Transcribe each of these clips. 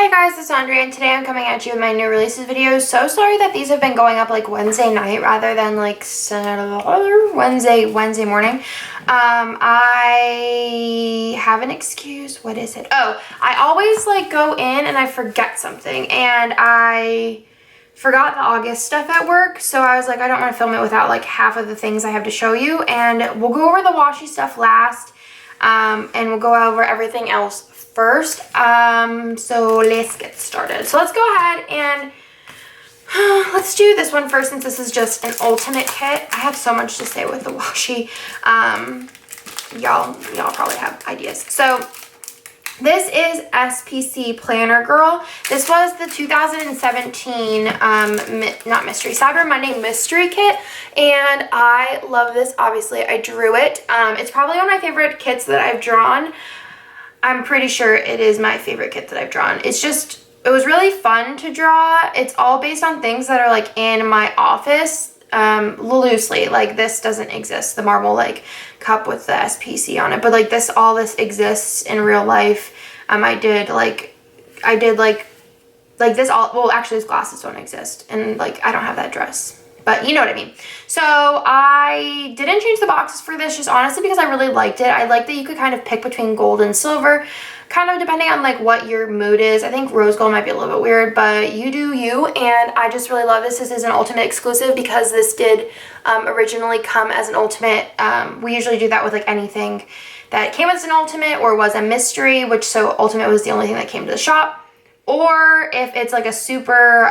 Hey guys, it's Andrea, and today I'm coming at you with my new releases video. So sorry that these have been going up like Wednesday night rather than like Wednesday morning. I have an excuse. What is it? Oh, I always like go in and I forget something, and I forgot the August stuff at work, so I was like, I don't want to film it without like half of the things I have to show you, and we'll go over the washi stuff last, and we'll go over everything else first. So let's get started. So let's go ahead and let's do this one first, since this is just an ultimate kit. I have so much to say with the washi. Y'all probably have ideas. So this is SPC Planner Girl. This was the 2017 not mystery, Cyber Monday mystery kit, and I love this. Obviously I drew it. It's probably one of my favorite kits that I've drawn. I'm pretty sure it is my favorite kit that I've drawn. It was really fun to draw. It's all based on things that are like in my office, loosely. Like this doesn't exist, the marble like cup with the SPC on it, but like all this exists in real life. I did this all, well actually these glasses don't exist, and like I don't have that dress, but you know what I mean. So I didn't change the boxes for this, just honestly because I really liked it. I like that you could kind of pick between gold and silver, kind of depending on like what your mood is. I think rose gold might be a little bit weird, but you do you, and I just really love this. This is an ultimate exclusive because this did originally come as an ultimate. We usually do that with like anything that came as an ultimate or was a mystery, which so ultimate was the only thing that came to the shop. Or if it's like a super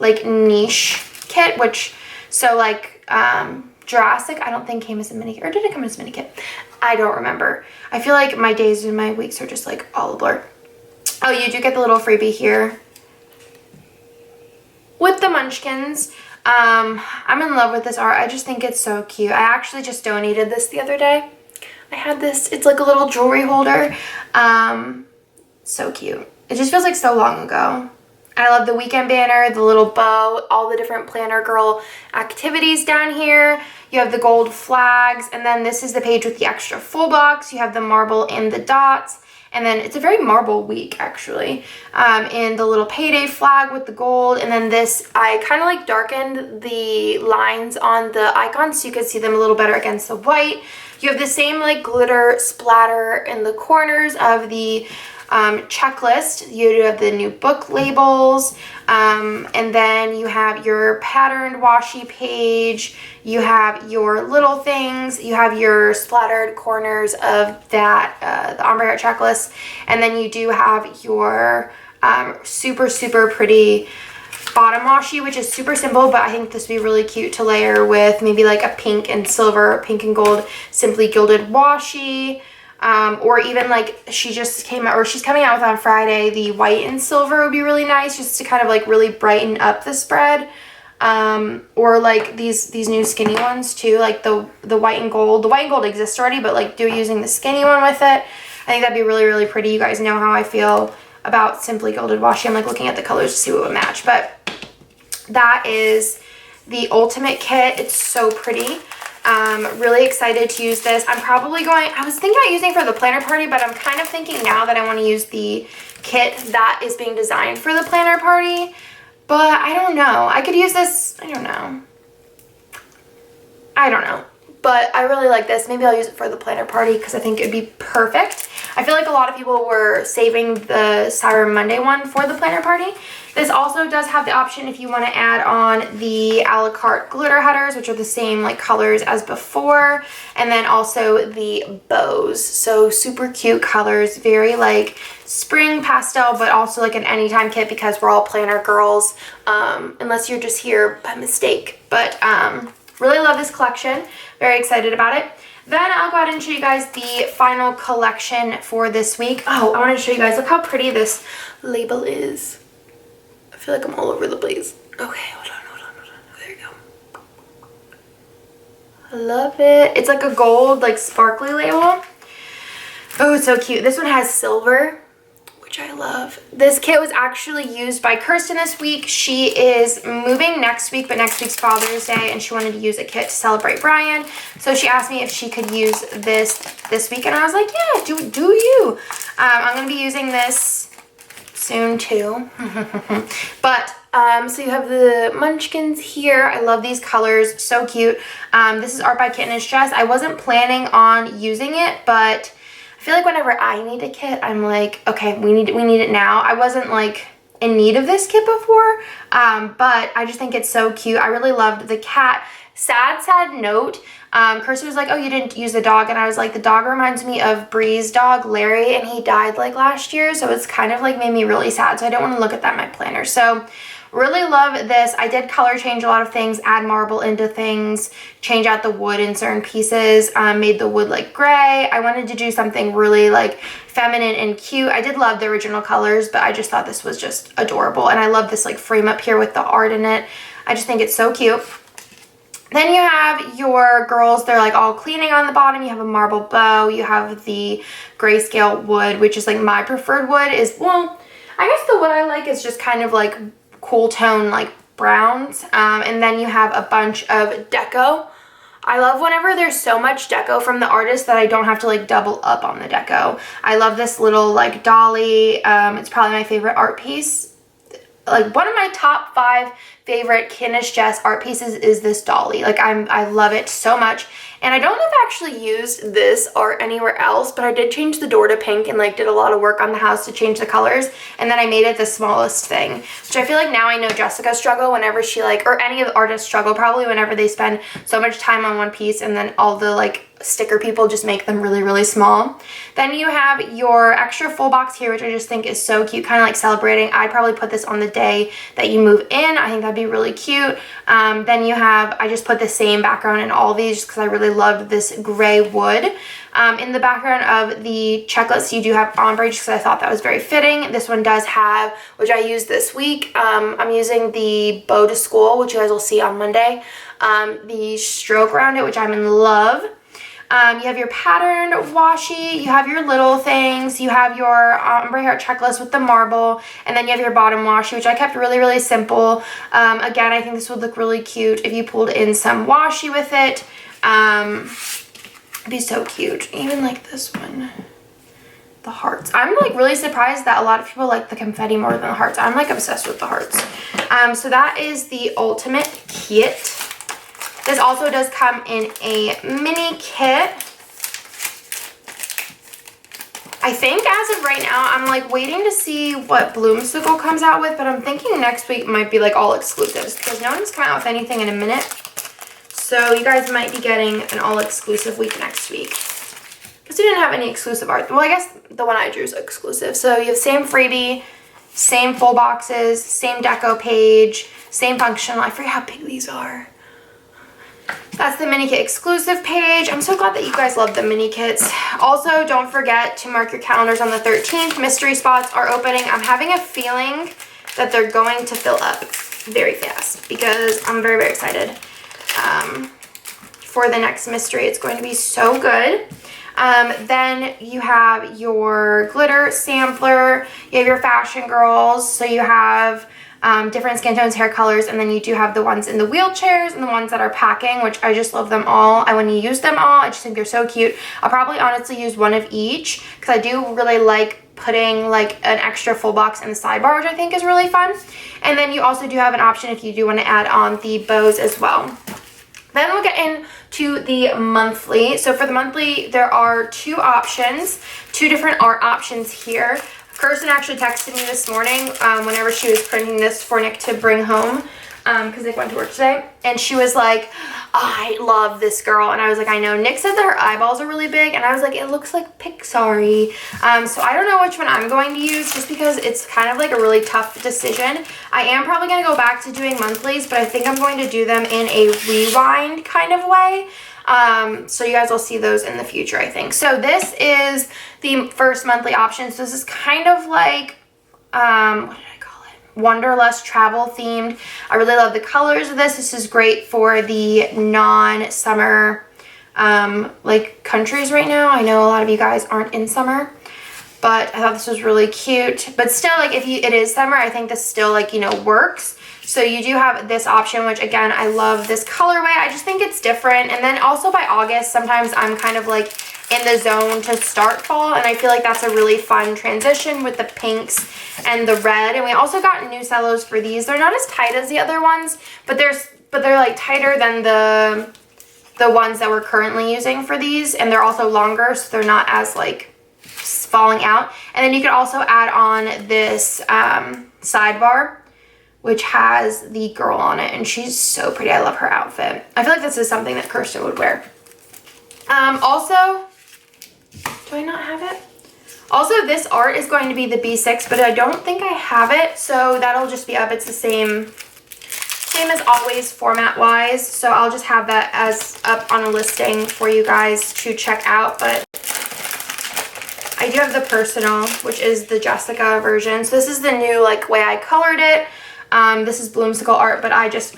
like niche kit, which so like Jurassic I don't think came as a mini kit, or did it come as a mini kit? I don't remember. I feel like my days and my weeks are just like all a blur. Oh, you do get the little freebie here with the munchkins. I'm in love with this art. I just think it's so cute. I actually just donated this the other day. I had this, it's like a little jewelry holder. So cute. It just feels like so long ago. I love the weekend banner, the little bow, all the different Planner Girl activities down here. You have the gold flags, and then this is the page with the extra full box. You have the marble and the dots, and then it's a very marble week actually. And the little payday flag with the gold, and then this, I kind of like darkened the lines on the icons so you could see them a little better against the white. You have the same like glitter splatter in the corners of the checklist. You have the new book labels, and then you have your patterned washi page, you have your little things, you have your splattered corners of that the ombre art checklist, and then you do have your super pretty bottom washi, which is super simple, but I think this would be really cute to layer with maybe like a pink and silver, pink and gold simply gilded washi. Or even like she just came out, or she's coming out with on Friday, the white and silver would be really nice, just to kind of like really brighten up the spread. Or like these new skinny ones too, like the white and gold. The white and gold exists already, but like using the skinny one with it, I think that'd be really pretty. You guys know how I feel about simply gilded washi. I'm like looking at the colors to see what would match, but that is the ultimate kit. It's so pretty. Really excited to use this. I was thinking about using for the planner party, but I'm kind of thinking now that I want to use the kit that is being designed for the planner party, but I don't know. I could use this, I don't know, but I really like this. Maybe I'll use it for the planner party because I think it'd be perfect. I feel like a lot of people were saving the Cyber Monday one for the planner party. This also does have the option if you want to add on the a la carte glitter headers, which are the same like colors as before, and then also the bows. So super cute colors, very like spring pastel, but also like an anytime kit because we're all planner girls, unless you're just here by mistake. But really love this collection, very excited about it. Then I'll go ahead and show you guys the final collection for this week. Oh, I want to show you guys, look how pretty this label is. I feel like I'm all over the place. Okay, hold on. There you go. I love it. It's like a gold, like sparkly label. Oh, it's so cute. This one has silver, which I love. This kit was actually used by Kirsten this week. She is moving next week, but next week's Father's Day, and she wanted to use a kit to celebrate Brian. So she asked me if she could use this week, and I was like, yeah, do you. I'm going to be using this soon too. But so you have the munchkins here. I love these colors, so cute. This is art by Kitten and Stress. I wasn't planning on using it, but I feel like whenever I need a kit, I'm like, okay, we need it now. I wasn't like in need of this kit before, but I just think it's so cute. I really loved the cat. Sad note. Kirsty was like, oh, you didn't use the dog, and I was like, the dog reminds me of Bree's dog, Larry, and he died like last year, so it's kind of like made me really sad, so I don't want to look at that in my planner. So really love this. I did color change a lot of things, add marble into things, change out the wood in certain pieces, made the wood like gray. I wanted to do something really like feminine and cute. I did love the original colors, but I just thought this was just adorable, and I love this like frame up here with the art in it. I just think it's so cute. Then you have your girls, they're like all cleaning on the bottom. You have a marble bow, you have the grayscale wood, which is like my preferred wood is, well, I guess the wood I like is just kind of like cool tone like browns. And then you have a bunch of deco. I love whenever there's so much deco from the artist that I don't have to like double up on the deco. I love this little like dolly. It's probably my favorite art piece. Like one of my top 5 favorite Kitten Jess art pieces is this dolly. Like I love it so much. And I don't know if I actually used this art anywhere else, but I did change the door to pink and like did a lot of work on the house to change the colors. And then I made it the smallest thing, which I feel like now I know Jessica struggle whenever she like, or any of the artists struggle probably whenever they spend so much time on one piece and then all the like sticker people just make them really small. Then you have your extra full box here, which I just think is so cute, kind of like celebrating. I'd probably put this on the day that you move in. I think that'd be really cute. Then you have, I just put the same background in all these just because I really loved this gray wood. In the background of the checklist, you do have ombre just because I thought that was very fitting. This one does have, which I used this week, I'm using the Bow to School, which you guys will see on Monday. The stroke around it, which I'm in love. You have your patterned washi, you have your little things, you have your ombre heart checklist with the marble, and then you have your bottom washi, which I kept really simple. Again, I think this would look really cute if you pulled in some washi with it. It'd be so cute. Even like this one, the hearts. I'm like really surprised that a lot of people like the confetti more than the hearts. I'm like obsessed with the hearts. So that is the ultimate kit. This also does come in a mini kit. I think as of right now, I'm like waiting to see what Bloomsicle comes out with, but I'm thinking next week might be like all exclusives because no one's come out with anything in a minute. So you guys might be getting an all exclusive week next week. Because we didn't have any exclusive art. Well, I guess the one I drew is exclusive. So you have same freebie, same full boxes, same deco page, same functional. I forget how big these are. That's the mini kit exclusive page. I'm so glad that you guys love the mini kits. Also, don't forget to mark your calendars on the 13th. Mystery spots are opening. I'm having a feeling that they're going to fill up very fast because I'm very excited for the next mystery. It's going to be so good. Then you have your glitter sampler. You have your fashion girls. So you have different skin tones, hair colors, and then you do have the ones in the wheelchairs and the ones that are packing, which I just love them all. I want to use them all. I just think they're so cute. I'll probably honestly use one of each because I do really like putting like an extra full box in the sidebar, which I think is really fun. And then you also do have an option if you do want to add on the bows as well. Then we'll get into the monthly. So for the monthly, there are 2 options, 2 different art options here. Kirsten actually texted me this morning whenever she was printing this for Nick to bring home because Nick went to work today. And she was like, I love this girl. And I was like, I know. Nick said that her eyeballs are really big. And I was like, it looks like Pixar-y. So I don't know which one I'm going to use just because it's kind of like a really tough decision. I am probably going to go back to doing monthlies, but I think I'm going to do them in a rewind kind of way. So you guys will see those in the future, I think. So this is the first monthly option. So this is kind of like, what did I call it? Wanderlust travel themed. I really love the colors of this. This is great for the non-summer, like countries right now. I know a lot of you guys aren't in summer, but I thought this was really cute. But still, like if it is summer, I think this still like, you know, works. So you do have this option, which again, I love this colorway. I just think it's different. And then also by August, sometimes I'm kind of like in the zone to start fall, and I feel like that's a really fun transition with the pinks and the red. And we also got new cellos for these. They're not as tight as the other ones, but they're like tighter than the ones that we're currently using for these, and they're also longer, so they're not as like falling out. And then you could also add on this sidebar, which has the girl on it, and she's so pretty. I love her outfit. I feel like this is something that Kirsten would wear. Also, do I not have it? Also, this art is going to be the B6, but I don't think I have it, so that'll just be up. It's the same as always format-wise, so I'll just have that as up on a listing for you guys to check out. But I do have the personal, which is the Jessica version. So this is the new like way I colored it. This is Bloomsicle art, but I just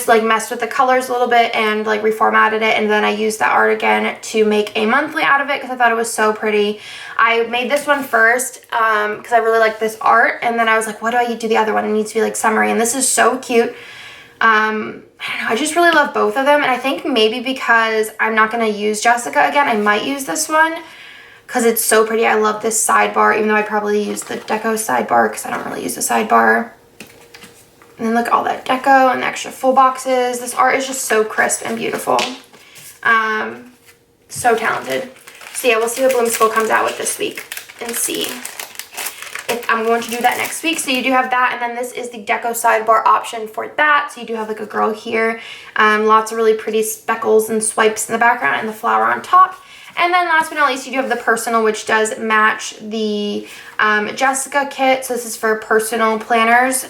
like messed with the colors a little bit and like reformatted it, and then I used that art again to make a monthly out of it because I thought it was so pretty. I made this one first because I really like this art, and then I was like, what do I do the other one? It needs to be like summery, and this is so cute. I don't know, I just really love both of them, and I think maybe because I'm not going to use Jessica again, I might use this one because it's so pretty. I love this sidebar, even though I probably use the deco sidebar because I don't really use the sidebar. And then look at all that deco and the extra full boxes. This art is just so crisp and beautiful. So talented. So yeah, we'll see what Bloomsicle comes out with this week and see if I'm going to do that next week. So you do have that, and then this is the deco sidebar option for that. So you do have like a girl here. Lots of really pretty speckles and swipes in the background and the flower on top. And then last but not least, you do have the personal, which does match the Jessica kit. So this is for personal planners.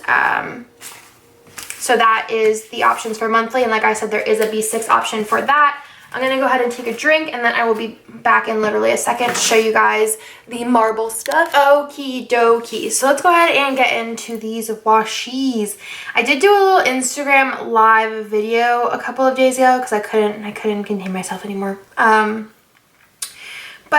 So that is the options for monthly. And like I said, there is a B6 option for that. I'm going to go ahead and take a drink, and then I will be back in literally a second to show you guys the marble stuff. Okie dokie. So let's go ahead and get into these washies. I did do a little Instagram live video a couple of days ago because I couldn't contain myself anymore. But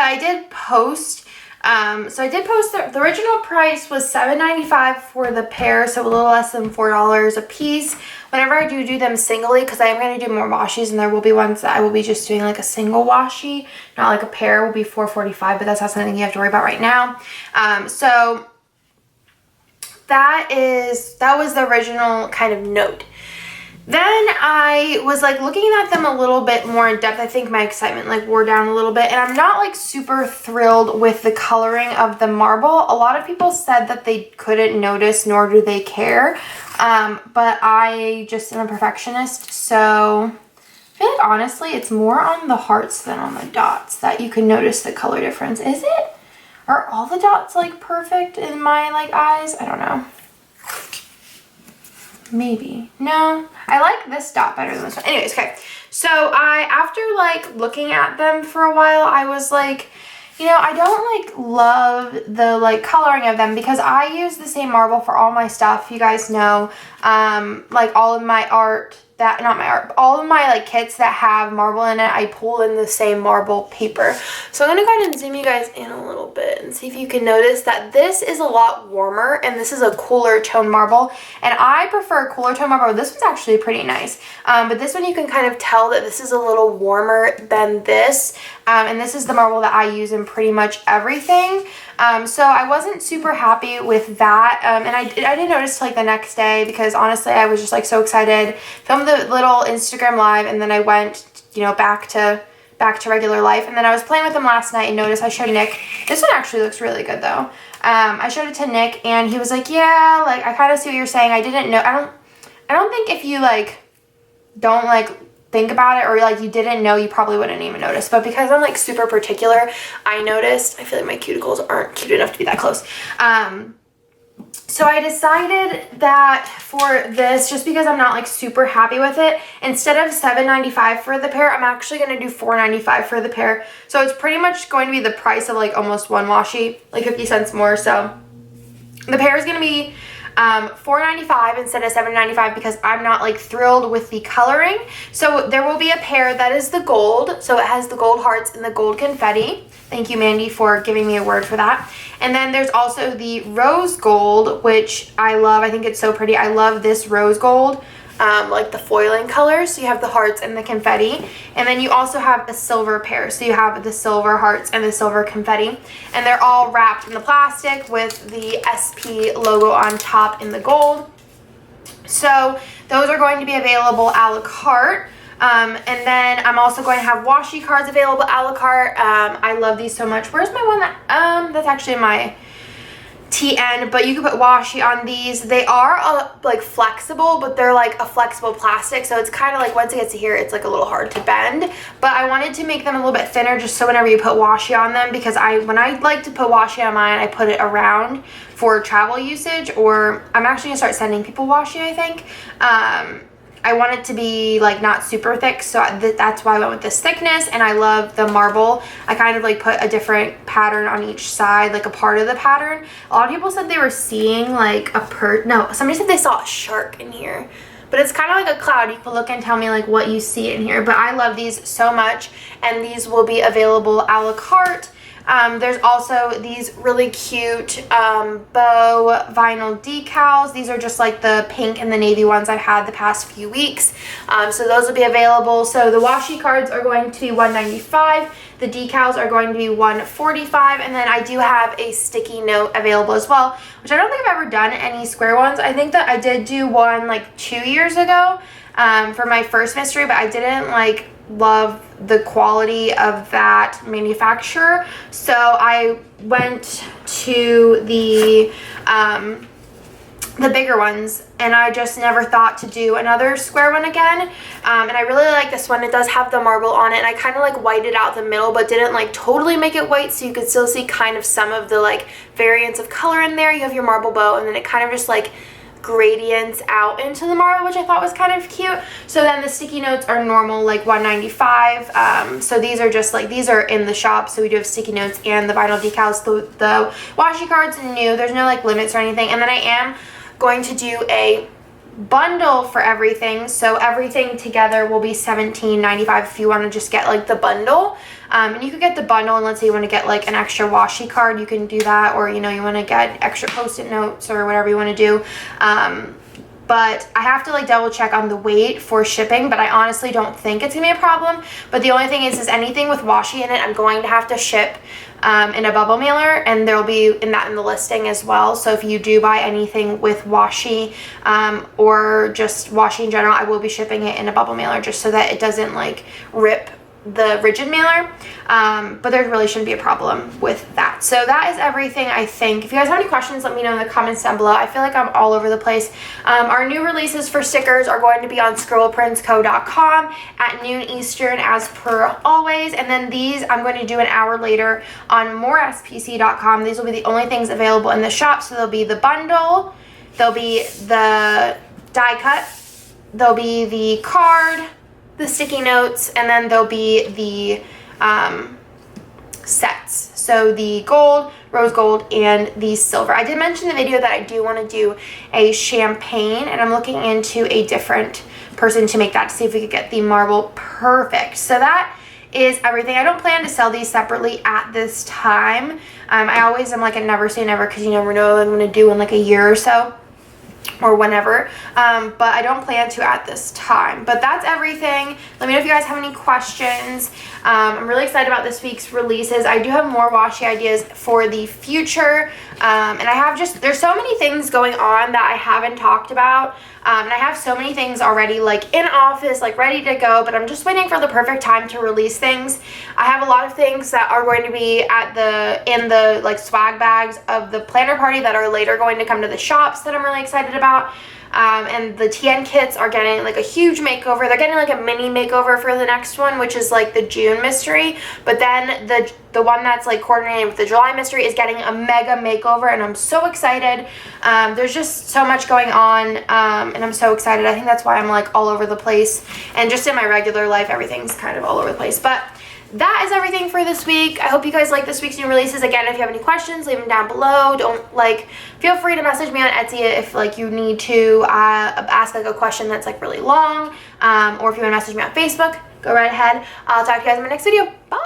I did post, so I did post the original price was $7.95 for the pair, so a little less than $4 a piece. Whenever I do them singly, because I am going to do more washies, and there will be ones that I will be just doing like a single washi, not like a pair, will be $4.45, but that's not something you have to worry about right now. So that was the original kind of note. Then I was like looking at them a little bit more in depth. I think my excitement like wore down a little bit, and I'm not like super thrilled with the coloring of the marble. A lot of people said that they couldn't notice, nor do they care. But I just am a perfectionist, so I feel like honestly it's more on the hearts than on the dots that you can notice the color difference. Is it? Are all the dots like perfect in my like eyes? I don't know. Maybe. No, I like this dot better than this one. Anyways, okay. So after like looking at them for a while, I was like, you know, I don't like love the like coloring of them because I use the same marble for all my stuff. You guys know, like all of my art all of my like kits that have marble in it, I pull in the same marble paper. So I'm gonna go ahead and zoom you guys in a little bit and see if you can notice that this is a lot warmer and this is a cooler tone marble, and I prefer cooler tone marble. This one's actually pretty nice, but this one you can kind of tell that this is a little warmer than this, and this is the marble that I use in pretty much everything. So I wasn't super happy with that, and I didn't notice like the next day because honestly I was just like so excited. Filmed the little Instagram live, and then I went, you know, back to regular life, and then I was playing with them last night and noticed I showed Nick. This one actually looks really good though. I showed it to Nick and he was like, yeah, like I kind of see what you're saying. I didn't know. I don't think if you like don't like think about it or like you didn't know, you probably wouldn't even notice, but because I'm like super particular, I noticed. I feel like my cuticles aren't cute enough to be that close. So I decided that for this, just because I'm not like super happy with it, instead of $7.95 for the pair, I'm actually going to do $4.95 for the pair. So it's pretty much going to be the price of like almost one washi, like 50 cents more. So the pair is going to be $4.95 instead of $7.95 because I'm not like thrilled with the coloring. So there will be a pair that is the gold, so it has the gold hearts and the gold confetti. Thank you, Mandy, for giving me a word for that. And then there's also the rose gold, which I love. I think it's so pretty. I love this rose gold. like the foiling colors. So you have the hearts and the confetti, and then you also have a silver pair. So you have the silver hearts and the silver confetti, and they're all wrapped in the plastic with the SP logo on top in the gold. So those are going to be available a la carte. And then I'm also going to have washi cards available a la carte. I love these so much. Where's my one that, that's actually my TN, but you can put washi on these. They are like flexible, but they're like a flexible plastic, so it's kind of like once it gets to here, it's like a little hard to bend. But I wanted to make them a little bit thinner, just so whenever you put washi on them, because when I like to put washi on mine, I put it around for travel usage, or I'm actually gonna start sending people washi, I think. I want it to be like not super thick, so that's why I went with this thickness. And I love the marble. I kind of like put a different pattern on each side, like a part of the pattern. A lot of people said they were seeing like somebody said they saw a shark in here, but it's kind of like a cloud. You can look and tell me like what you see in here. But I love these so much, and these will be available a la carte. There's also these really cute bow vinyl decals. These are just like the pink and the navy ones I've had the past few weeks. So those will be available. So the washi cards are going to be $195. The decals are going to be $145. And then I do have a sticky note available as well, which I don't think I've ever done any square ones. I think that I did do one like 2 years ago for my first mystery, but I didn't like love the quality of that manufacturer, so I went to the bigger ones, and I just never thought to do another square one again. And I really like this one. It does have the marble on it, and I kind of like whited out the middle, but didn't like totally make it white, so you could still see kind of some of the like variants of color in there. You have your marble bow, and then it kind of just like gradients out into the marble, which I thought was kind of cute. So then the sticky notes are normal, like $195. So these are just like, these are in the shop, so we do have sticky notes and the vinyl decals. The washi cards are new. There's no like limits or anything. And then I am going to do a bundle for everything, so everything together will be $17.95 if you want to just get like the bundle. And you could get the bundle, and let's say you want to get like an extra washi card, you can do that, or you know, you want to get extra post-it notes or whatever you want to do. But I have to like double check on the weight for shipping, but I honestly don't think it's gonna be a problem. But the only thing is anything with washi in it, I'm going to have to ship in a bubble mailer, and there will be in the listing as well. So if you do buy anything with washi or just washi in general, I will be shipping it in a bubble mailer, just so that it doesn't like rip the rigid mailer. But there really shouldn't be a problem with that. So that is everything, I think. If you guys have any questions, let me know in the comments down below. I feel like I'm all over the place. Our new releases for stickers are going to be on scribbleprintsco.com at noon Eastern, as per always. And then these I'm going to do an hour later on MoreSPC.com. These will be the only things available in the shop. So there'll be the bundle, there'll be the die cut, there'll be the card, the sticky notes, and then there'll be the sets. So the gold, rose gold, and the silver. I did mention in the video that I do want to do a champagne, and I'm looking into a different person to make that, to see if we could get the marble perfect. So that is everything. I don't plan to sell these separately at this time. I always am like a never say never, because you never know what I'm going to do in like a year or so, or whenever, but I don't plan to at this time. But that's everything. Let me know if you guys have any questions. I'm really excited about this week's releases. I do have more washi ideas for the future, and I have there's so many things going on that I haven't talked about, and I have so many things already like in office, like ready to go, but I'm just waiting for the perfect time to release things. I have a lot of things that are going to be in the like swag bags of the planner party that are later going to come to the shops that I'm really excited about. And the TN kits are getting like a huge makeover. They're getting like a mini makeover for the next one, which is like the June mystery. But then the one that's like coordinated with the July mystery is getting a mega makeover, and I'm so excited. There's just so much going on, and I'm so excited. I think that's why I'm like all over the place, and just in my regular life, everything's kind of all over the place. But that is everything for this week. I hope you guys like this week's new releases. Again, if you have any questions, leave them down below. Feel free to message me on Etsy if like you need to ask like a question that's like really long, or if you want to message me on Facebook, go right ahead. I'll talk to you guys in my next video. Bye.